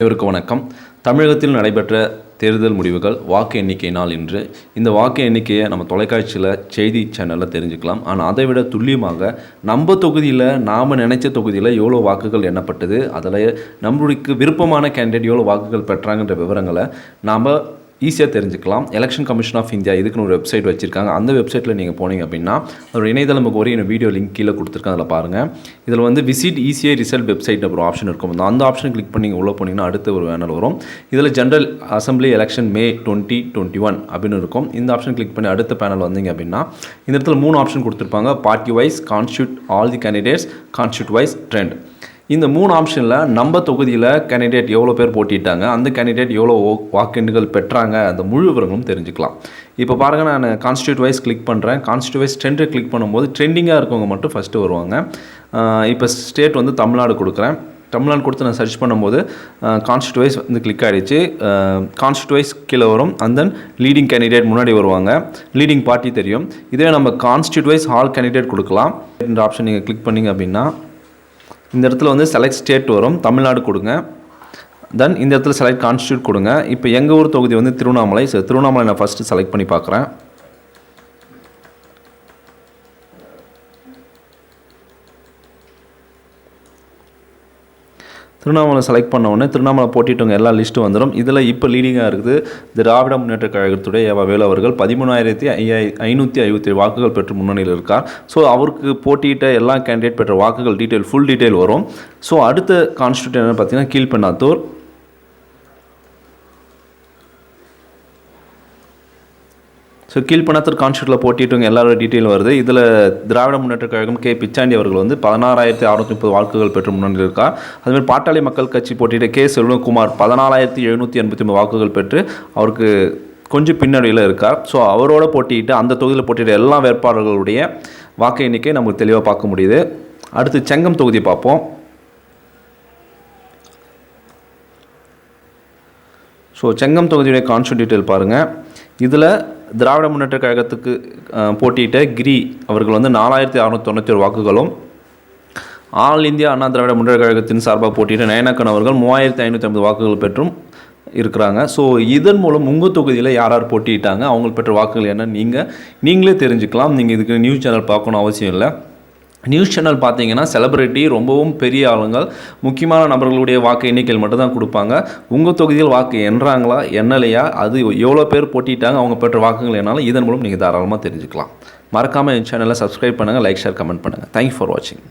அனைவருக்கும் வணக்கம். தமிழகத்தில் நடைபெற்ற தேர்தல் முடிவுகள் வாக்கு எண்ணிக்கை நாள் இன்று. இந்த வாக்கு எண்ணிக்கையை நம்ம தொலைக்காட்சியில் செய்தி சேனலில் தெரிஞ்சுக்கலாம். ஆனால் அதை விட துல்லியமாக நம்ம தொகுதியில் நாம் நினைச்ச தொகுதியில் எவ்வளோ வாக்குகள் எண்ணப்பட்டது, அதில் நம்மளுக்கு விருப்பமான கேண்டிடேட் எவ்வளோ வாக்குகள் பெற்றாங்கன்ற விவரங்களை நாம் ஈஸியாக தெரிஞ்சுக்கலாம். எலெக்ஷன் கமிஷன் ஆஃப் இந்தியா இதுக்குன்னு ஒரு வெப்சைட் வச்சுருக்காங்க. அந்த வெப்சைட்டில் நீங்கள் போனீங்க அப்படின்னா அதோட இணையதளம் முகவரி வீடியோ லிங்க் கீழே கொடுத்துருக்கேன், அதில் பாருங்கள். இதில் விசிட் ஈஸியாக ரிசல்ட் வெப்சைட் ஒரு ஆப்ஷன் இருக்கும். அந்த ஆப்ஷன் கிளிக் பண்ணி உள்ளே போனீங்கன்னா அடுத்த ஒரு பேனல் வரும். இதில் ஜென்ரல் அசம்பிளி எலெக்ஷன் மே 2021 அப்படின்னு இருக்கும். இந்த ஆப்ஷன் கிளிக் பண்ணி அடுத்த பேனல் வந்தீங்க அப்படின்னா இந்த இடத்துல 3 ஆப்ஷன் கொடுத்துருப்பாங்க. Party wise, constituency all the candidates, constituency wise, trend. இந்த 3 ஆப்ஷனில் நம்ம தொகுதியில் கேண்டிடேட் எவ்வளோ பேர் போட்டிட்டாங்க, அந்த கேண்டிடேட் எவ்வளோ வாக்கெண்டுகள் பெற்றாங்க, அந்த முழு விவரங்களும் தெரிஞ்சுக்கலாம். இப்போ பாருங்கள், நான் கான்ஸ்டியூட் வைஸ் கிளிக் பண்ணுறேன். கான்ஸ்டியூட் வைஸ் ட்ரெண்டை கிளிக் பண்ணும்போது ட்ரெண்டிங்காக இருக்கவங்க மட்டும் ஃபஸ்ட்டு வருவாங்க. இப்போ ஸ்டேட் தமிழ்நாடு கொடுக்குறேன். தமிழ்நாடு கொடுத்து நான் சர்ச் பண்ணும்போது கான்ஸ்டியூட் வைஸ் கிளிக் ஆகிடுச்சு. கான்ஸ்டியூட் வைஸ் கீழே வரும். அண்ட் தென் லீடிங் கேண்டிடேட் முன்னாடி வருவாங்க. லீடிங் பார்ட்டி தெரியும். இதே நம்ம கான்ஸ்டியூட் வைஸ் ஆல் கேண்டிடேட் கொடுக்கலாம். இந்த ஆப்ஷன் நீங்கள் கிளிக் பண்ணிங்க அப்படின்னா இந்த இடத்துல செலக்ட் ஸ்டேட் வரும். தமிழ்நாடு கொடுங்க. தென் இந்த இடத்துல செலக்ட் கான்ஸ்டியூட் கொடுங்க. இப்போ எங்கள் ஊர் தொகுதி திருவண்ணாமலை. திருவண்ணாமலை நான் ஃபஸ்ட்டு செலக்ட் பண்ணி பார்க்குறேன். திருவண்ணாமலை செலக்ட் பண்ண உடனே திருவண்ணாமலை போட்டிட்டவங்க எல்லா லிஸ்ட்டும் வந்துடும். இதில் இப்போ லீடிங்காக இருக்குது திராவிட முன்னேற்ற கழகத்துடைய வேலு அவர்கள் 13,557 வாக்குகள் பெற்று முன்னணியில் இருக்கார். ஸோ அவருக்கு போட்டியிட்ட எல்லா கேண்டிடேட் பெற்ற வாக்குகள் டீட்டெயில், ஃபுல் டீட்டெயில் வரும். ஸோ அடுத்த கான்ஸ்டியூட் என்ன பார்த்தீங்கன்னா கீழ்பெண்ணாத்தூர். ஸோ கீழ்பெண்ணாத்தூர் கான்ஸ்டியூட்டில் போட்டிட்டவங்க எல்லாரோட டீட்டெயில் வருது. இதில் திராவிட முன்னேற்ற கழகம் கே பிச்சாண்டி அவர்கள் 16,630 வாக்குகள் பெற்று முன்னணியில் இருக்கார். அதுமாதிரி பாட்டாளி மக்கள் கட்சி போட்டியிட்ட கே செல்வகுமார் 14,789 வாக்குகள் பெற்று அவருக்கு கொஞ்சம் பின்னணியில் இருக்கார். ஸோ அவரோட போட்டியிட்டு அந்த தொகுதியில் போட்டியிட்ட எல்லா வேட்பாளர்களுடைய வாக்கு எண்ணிக்கை நமக்கு தெளிவாக பார்க்க முடியுது. அடுத்து செங்கம் தொகுதி பார்ப்போம். ஸோ செங்கம் தொகுதியுடைய கான்ஸ்டியூட் டீட்டெயில் பாருங்கள். இதில் திராவிட முன்னேற்ற கழகத்துக்கு போட்டியிட்ட கிரி அவர்கள் 4,691 வாக்குகளும், ஆல் இந்தியா அண்ணா திராவிட முன்னேற்ற கழகத்தின் சார்பாக போட்டியிட்ட நயனாக்கன் அவர்கள் 3,550 வாக்குகள் பெற்றும் இருக்கிறாங்க. ஸோ இதன் மூலம் உங்கள் தொகுதியில் யார் யார் போட்டிட்டாங்க, அவங்க பெற்ற வாக்குகள் என்ன நீங்களே தெரிஞ்சுக்கலாம். நீங்கள் இதுக்கு நியூஸ் சேனல் பார்க்கணும் அவசியம் இல்லை. நியூஸ் சேனல் பார்த்தீங்கன்னா செலிபிரிட்டி, ரொம்பவும் பெரிய ஆளுங்கள், முக்கியமான நபர்களுடைய வாக்கு எண்ணிக்கைகள் மட்டும் தான் கொடுப்பாங்க. உங்கள் தொகுதியில் வாக்கு எண்ணுறாங்களா எண்ணலையா, அது எவ்வளோ பேர் போட்டிட்டாங்க, அவங்க பெற்ற வாக்குகள் என்னாலும் இதன் மூலம் நீங்கள் தாராளமாக தெரிஞ்சுக்கலாம். மறக்காமல் என் சேனலை சப்ஸ்கிரைப் பண்ணுங்கள், லைக், ஷேர், கமெண்ட் பண்ணுங்கள். தேங்க்யூ ஃபார் வாட்சிங்.